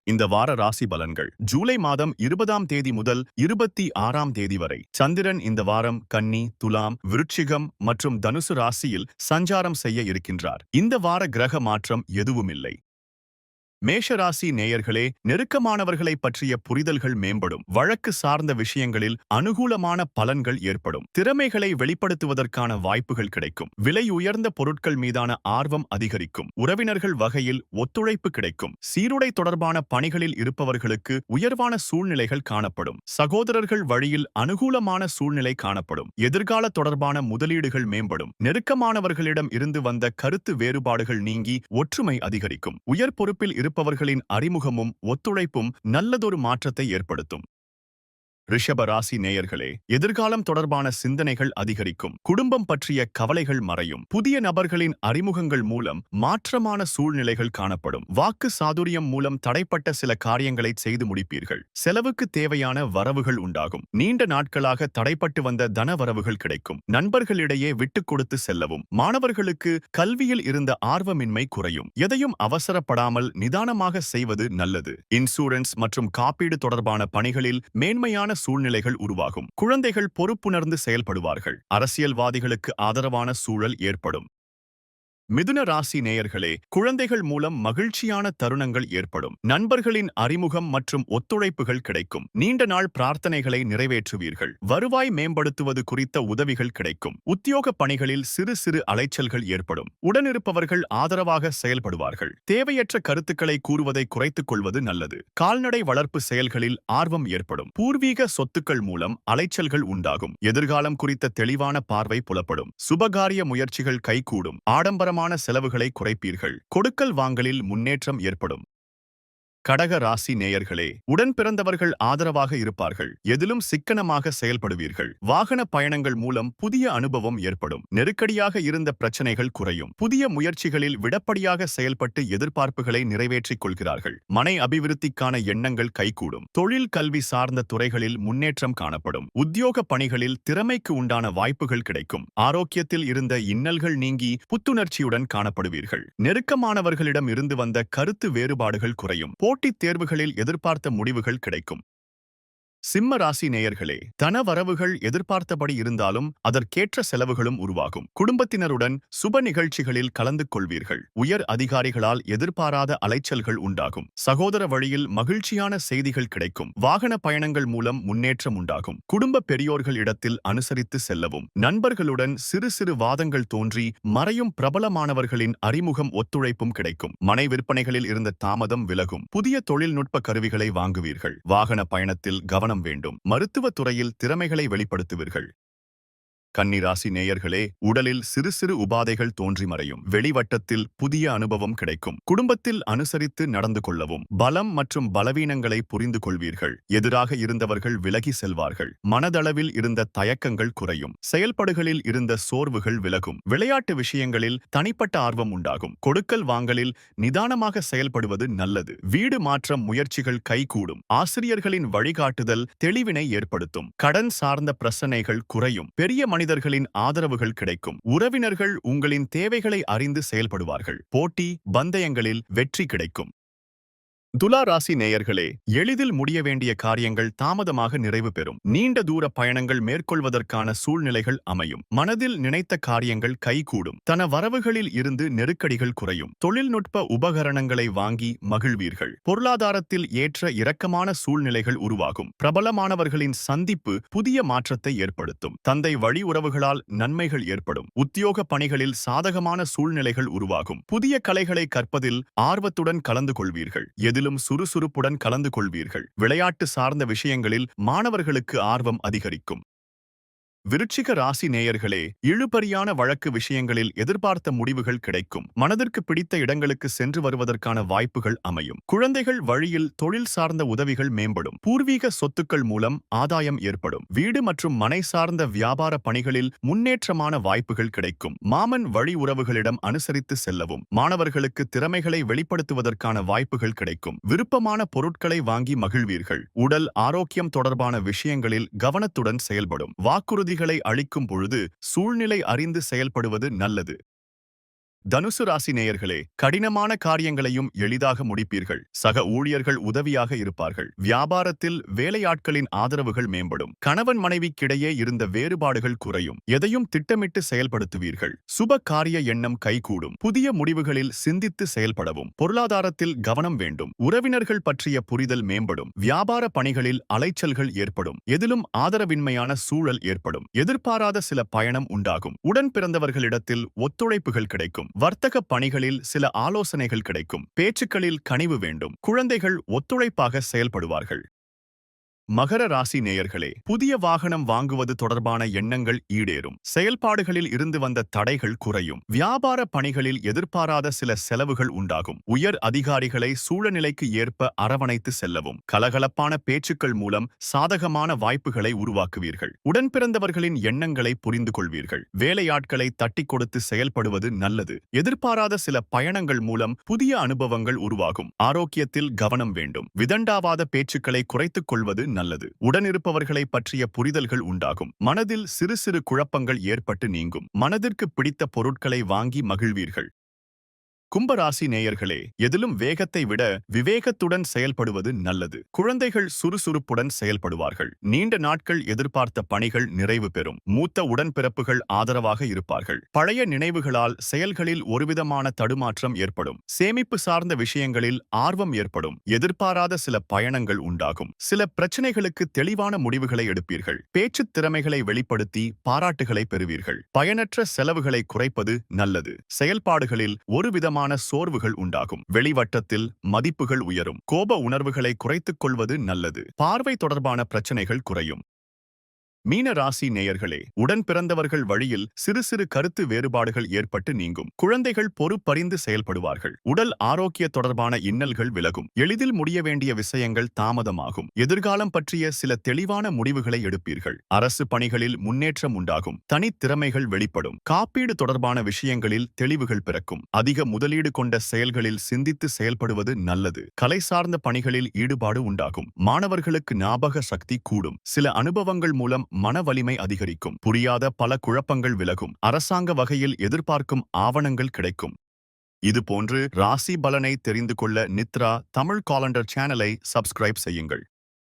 இந்த வார ராசி பலன்கள் ஜூலை மாதம் 20ஆம் தேதி முதல் 26ஆம் தேதி வரை. சந்திரன் இந்த வாரம் கன்னி, துலாம், விருட்சிகம் மற்றும் தனுசு ராசியில் சஞ்சாரம் செய்ய இருக்கின்றார். இந்த வார கிரக மாற்றம் எதுவுமில்லை. மேஷராசி நேயர்களே, நெருக்கமானவர்களை பற்றிய புரிதல்கள் மேம்படும். வழக்கு சார்ந்த விஷயங்களில் அனுகூலமான பலன்கள் ஏற்படும். திறமைகளை வெளிப்படுத்துவதற்கான வாய்ப்புகள் கிடைக்கும். விலை உயர்ந்த பொருட்கள் மீதான ஆர்வம் அதிகரிக்கும். உறவினர்கள் வகையில் ஒத்துழைப்பு கிடைக்கும். சீருடை தொடர்பான பணிகளில் இருப்பவர்களுக்கு உயர்வான சூழ்நிலைகள் காணப்படும். சகோதரர்கள் வழியில் அனுகூலமான சூழ்நிலை காணப்படும். எதிர்கால தொடர்பான முதலீடுகள் மேம்படும். நெருக்கமானவர்களிடம் இருந்து வந்த கருத்து வேறுபாடுகள் நீங்கி ஒற்றுமை அதிகரிக்கும். உயர் பொறுப்பில் இருப்பவர்களின் அறிமுகமும் ஒத்துழைப்பும் நல்லதொரு மாற்றத்தை ஏற்படுத்தும். ரிஷப ராசி நேயர்களே, எதிர்காலம் தொடர்பான சிந்தனைகள் அதிகரிக்கும். குடும்பம் பற்றிய கவலைகள் மறையும். புதிய நபர்களின் அறிமுகங்கள் மூலம் மாற்றமான சூழ்நிலைகள் காணப்படும். வாக்கு சாதுரியம் மூலம் தடைப்பட்ட சில காரியங்களை செய்து முடிப்பீர்கள். செலவுக்கு தேவையான வரவுகள் உண்டாகும். நீண்ட நாட்களாக தடைப்பட்டு வந்த தன வரவுகள் கிடைக்கும். நண்பர்களிடையே விட்டுக் கொடுத்து செல்லவும். மாணவர்களுக்கு கல்வியில் இருந்த ஆர்வமின்மை குறையும். எதையும் அவசரப்படாமல் நிதானமாக செய்வது நல்லது. இன்சூரன்ஸ் மற்றும் காப்பீடு தொடர்பான பணிகளில் மேன்மையான சூழ்நிலைகள் உருவாகும். குழந்தைகள் பொறுப்புணர்ந்து செயல்படுவார்கள். அரசியல்வாதிகளுக்கு ஆதரவான சூழல் ஏற்படும். மிதுன ராசி நேயர்களே, குழந்தைகள் மூலம் மகிழ்ச்சியான தருணங்கள் ஏற்படும். நண்பர்களின் அறிமுகம் மற்றும் ஒத்துழைப்புகள் கிடைக்கும். நீண்ட நாள் பிரார்த்தனைகளை நிறைவேற்றுவீர்கள். வருவாய் மேம்படுத்துவது குறித்த உதவிகள் கிடைக்கும். உத்தியோக பணிகளில் சிறு சிறு அலைச்சல்கள் ஏற்படும். உடனிருப்பவர்கள் ஆதரவாக செயல்படுவார்கள். தேவையற்ற கருத்துக்களை கூறுவதை குறைத்துக் கொள்வது நல்லது. கால்நடை வளர்ப்பு செயல்களில் ஆர்வம் ஏற்படும். பூர்வீக சொத்துக்கள் மூலம் அலைச்சல்கள் உண்டாகும். எதிர்காலம் குறித்த தெளிவான பார்வை புலப்படும். சுபகாரிய முயற்சிகள் கைகூடும். ஆடம்பரம் செலவுகளை குறைப்பீர்கள். கொடுக்கல் வாங்கலில் முன்னேற்றம் ஏற்படும். கடக ராசி நேயர்களே, உடன் பிறந்தவர்கள் ஆதரவாக இருப்பார்கள். எதிலும் சிக்கனமாக செயல்படுவீர்கள். வாகன பயணங்கள் மூலம் புதிய அனுபவம் ஏற்படும். நெருக்கடியாக இருந்த பிரச்சனைகள் குறையும். புதிய முயற்சிகளில் விடப்படியாக செயல்பட்டு எதிர்பார்ப்புகளை நிறைவேற்றிக் கொள்கிறார்கள். மனை அபிவிருத்திக்கான எண்ணங்கள் கைகூடும். தொழில் கல்வி சார்ந்த துறைகளில் முன்னேற்றம் காணப்படும். உத்தியோக பணிகளில் திறமைக்கு உண்டான வாய்ப்புகள் கிடைக்கும். ஆரோக்கியத்தில் இருந்த இன்னல்கள் நீங்கி புத்துணர்ச்சியுடன் காணப்படுவீர்கள். நெருக்கமானவர்களிடம் இருந்து வந்த கருத்து வேறுபாடுகள் குறையும். போட்டித் தேர்வுகளில் எதிர்பார்த்த முடிவுகள் கிடைக்கும். சிம்ம ராசி நேயர்களே, தன வரவுகள் எதிர்பார்த்தபடி இருந்தாலும் அதற்கேற்ற செலவுகளும் உருவாகும். குடும்பத்தினருடன் சுப நிகழ்ச்சிகளில் கலந்து கொள்வீர்கள். உயர் அதிகாரிகளால் எதிர்பாராத அலைச்சல்கள் உண்டாகும். சகோதர வழியில் மகிழ்ச்சியான செய்திகள் கிடைக்கும். வாகன பயணங்கள் மூலம் முன்னேற்றம் உண்டாகும். குடும்ப பெரியோர்கள் இடத்தில் அனுசரித்து செல்லவும். நண்பர்களுடன் சிறு சிறு வாதங்கள் தோன்றி மறையும். பிரபலமானவர்களின் அறிமுகம் ஒத்துழைப்பும் கிடைக்கும். மனை விற்பனைகளில் இருந்த தாமதம் விலகும். புதிய தொழில்நுட்ப கருவிகளை வாங்குவீர்கள். வாகன பயணத்தில் கவனம் வேண்டும். மருத்துவத் துறையில் திறமைகளை வெளிப்படுத்துவீர்கள். கன்னிராசி நேயர்களே, உடலில் சிறு சிறு உபாதைகள் தோன்றி மறையும். வெளிவட்டத்தில் புதிய அனுபவம் கிடைக்கும். குடும்பத்தில் அனுசரித்து நடந்து கொள்ளவும். பலம் மற்றும் பலவீனங்களை புரிந்து கொள்வீர்கள். எதிராக இருந்தவர்கள் விலகி செல்வார்கள். மனதளவில் இருந்த தயக்கங்கள் குறையும். செயல்படுகளில் இருந்த சோர்வுகள் விலகும். விளையாட்டு விஷயங்களில் தனிப்பட்ட ஆர்வம் உண்டாகும். கொடுக்கல் வாங்கலில் நிதானமாக செயல்படுவது நல்லது. வீடு மாற்றம் முயற்சிகள் கைகூடும். ஆசிரியர்களின் வழிகாட்டுதல் தெளிவினை ஏற்படுத்தும். கடன் சார்ந்த பிரச்சனைகள் குறையும். பெரிய மனிதர்களின் ஆதரவுகள் கிடைக்கும். உறவினர்கள் உங்களின் தேவைகளை அறிந்து செயல்படுவார்கள். போட்டி பந்தயங்களில் வெற்றி கிடைக்கும். துலா ராசி நேயர்களே, எளிதில் முடிய வேண்டிய காரியங்கள் தாமதமாக நிறைவு பெறும். நீண்ட தூர பயணங்கள் மேற்கொள்வதற்கான சூழ்நிலைகள் அமையும். மனதில் நினைத்த காரியங்கள் கைகூடும். தன வரவுகளில் இருந்து நெருக்கடிகள் குறையும். தொழில்நுட்ப உபகரணங்களை வாங்கி மகிழ்வீர்கள். பொருளாதாரத்தில் ஏற்ற இரக்கமான சூழ்நிலைகள் உருவாகும். பிரபலமானவர்களின் சந்திப்பு புதிய மாற்றத்தை ஏற்படுத்தும். தந்தை வழி உறவுகளால் நன்மைகள் ஏற்படும். உத்தியோக பணிகளில் சாதகமான சூழ்நிலைகள் உருவாகும். புதிய கலைகளை கற்பதில் ஆர்வத்துடன் கலந்து கொள்வீர்கள். எதிலும் சுறுசுறுப்புடன் கலந்து கொள்வீர்கள். விளையாட்டு சார்ந்த விஷயங்களில் மாணவர்களுக்கு ஆர்வம் அதிகரிக்கும். விருச்சிக ராசி நேயர்களே, இழுபறியான வழக்கு விஷயங்களில் எதிர்பார்த்த முடிவுகள் கிடைக்கும். மனதிற்கு பிடித்த இடங்களுக்கு சென்று வருவதற்கான வாய்ப்புகள் அமையும். குழந்தைகள் வழியில் தொழில் சார்ந்த உதவிகள் மேம்படும். பூர்வீக சொத்துக்கள் மூலம் ஆதாயம் ஏற்படும். வீடு மற்றும் மனை சார்ந்த வியாபார பணிகளில் முன்னேற்றமான வாய்ப்புகள் கிடைக்கும். மாமன் வழி உறவுகளிடம் அனுசரித்து செல்லவும். மாணவர்களுக்கு திறமைகளை வெளிப்படுத்துவதற்கான வாய்ப்புகள் கிடைக்கும். விருப்பமான பொருட்களை வாங்கி மகிழ்வீர்கள். உடல் ஆரோக்கியம் தொடர்பான விஷயங்களில் கவனத்துடன் செயல்படும். வாக்குறுதி அளிக்கும் பொழுது சூழ்நிலை அறிந்து செயல்படுவது நல்லது. தனுசு ராசி நேயர்களே, கடினமான காரியங்களையும் எளிதாக முடிப்பீர்கள். சக ஊழியர்கள் உதவியாக இருப்பார்கள். வியாபாரத்தில் வேலையாட்களின் ஆதரவுகள் மேம்படும். கணவன் மனைவிக்கிடையே இருந்த வேறுபாடுகள் குறையும். எதையும் திட்டமிட்டு செயல்படுத்துவீர்கள். சுப காரிய எண்ணம் கைகூடும். புதிய முடிவுகளில் சிந்தித்து செயல்படவும். பொருளாதாரத்தில் கவனம் வேண்டும். உறவினர்கள் பற்றிய புரிதல் மேம்படும். வியாபார பணிகளில் அலைச்சல்கள் ஏற்படும். எதிலும் ஆதரவின்மையான சூழல் ஏற்படும். எதிர்பாராத சில பயணம் உண்டாகும். உடன் பிறந்தவர்களிடத்தில் ஒத்துழைப்புகள் கிடைக்கும். வர்த்தக பணிகளில் சில ஆலோசனைகள் கிடைக்கும். பேச்சுக்களில் கனிவு வேண்டும். குழந்தைகள் ஒத்துழைப்பாக செயல்படுவார்கள். மகர ராசி நேயர்களே, புதிய வாகனம் வாங்குவது தொடர்பான எண்ணங்கள் ஈடேறும். செயல்பாடுகளில் இருந்து வந்த தடைகள் குறையும். வியாபார பணிகளில் எதிர்பாராத சில செலவுகள் உண்டாகும். உயர் அதிகாரிகளை சூழநிலைக்கு ஏற்ப அரவணைத்து செல்லவும். கலகலப்பான பேச்சுக்கள் மூலம் சாதகமான வாய்ப்புகளை உருவாக்குவீர்கள். உடன் பிறந்தவர்களின் எண்ணங்களை புரிந்து கொள்வீர்கள். வேலையாட்களை தட்டி கொடுத்து செயல்படுவது நல்லது. எதிர்பாராத சில பயணங்கள் மூலம் புதிய அனுபவங்கள் உருவாகும். ஆரோக்கியத்தில் கவனம் வேண்டும். விதண்டாவாத பேச்சுக்களை குறைத்துக் கொள்வது நல்லது. உடனிருப்பவர்களை பற்றிய புரிதல்கள் உண்டாகும். மனதில் சிறு சிறு குழப்பங்கள் ஏற்பட்டு நீங்கும். மனதிற்கு பிடித்த பொருட்களை வாங்கி மகிழ்வீர்கள். கும்பராசி நேயர்களே, எதிலும் வேகத்தை விட விவேகத்துடன் செயல்படுவது நல்லது. குழந்தைகள் சுறுசுறுப்புடன் செயல்படுவார்கள். நீண்ட நாட்கள் எதிர்பார்த்த பணிகள் நிறைவு பெறும். மூத்த உடன்பிறப்புகள் ஆதரவாக இருப்பார்கள். பழைய நினைவுகளால் செயல்களில் ஒருவிதமான தடுமாற்றம் ஏற்படும். சேமிப்பு சார்ந்த விஷயங்களில் ஆர்வம் ஏற்படும். எதிர்பாராத சில பயணங்கள் உண்டாகும். சில பிரச்சனைகளுக்கு தெளிவான முடிவுகளை எடுப்பீர்கள். பேச்சுத் திறமைகளை வெளிப்படுத்தி பாராட்டுகளை பெறுவீர்கள். பயனற்ற செலவுகளை குறைப்பது நல்லது. செயல்பாடுகளில் ஒருவிதமான சோர்வுகள் உண்டாகும். வெளிவட்டத்தில் மதிப்புகள் உயரும். கோப உணர்வுகளை குறைத்துக் கொள்வது நல்லது. பார்வை தொடர்பான பிரச்சனைகள் குறையும். மீன ராசி நேயர்களே, உடன் பிறந்தவர்கள் வழியில் சிறு சிறு கருத்து வேறுபாடுகள் ஏற்பட்டு நீங்கும். குழந்தைகள் பொறுப்பறிந்து செயல்படுவார்கள். உடல் ஆரோக்கிய தொடர்பான இன்னல்கள் விலகும். எளிதில் முடிய வேண்டிய விஷயங்கள் தாமதமாகும். எதிர்காலம் பற்றிய சில தெளிவான முடிவுகளை எடுப்பீர்கள். அரசு பணிகளில் முன்னேற்றம் உண்டாகும். தனித்திறமைகள் வெளிப்படும். காப்பீடு தொடர்பான விஷயங்களில் தெளிவுகள் பிறக்கும். அதிக முதலீடு கொண்ட செயல்களில் சிந்தித்து செயல்படுவது நல்லது. கலை சார்ந்த பணிகளில் ஈடுபாடு உண்டாகும். மாணவர்களுக்கு ஞாபக சக்தி கூடும். சில அனுபவங்கள் மூலம் மன வலிமை அதிகரிக்கும். புரியாத பல குழப்பங்கள் விலகும். அரசாங்க வகையில் எதிர்பார்க்கும் ஆவணங்கள் கிடைக்கும். இதுபோன்று ராசி பலனை தெரிந்து கொள்ள நித்ரா தமிழ் காலண்டர் சேனலை சப்ஸ்கிரைப் செய்யுங்கள்.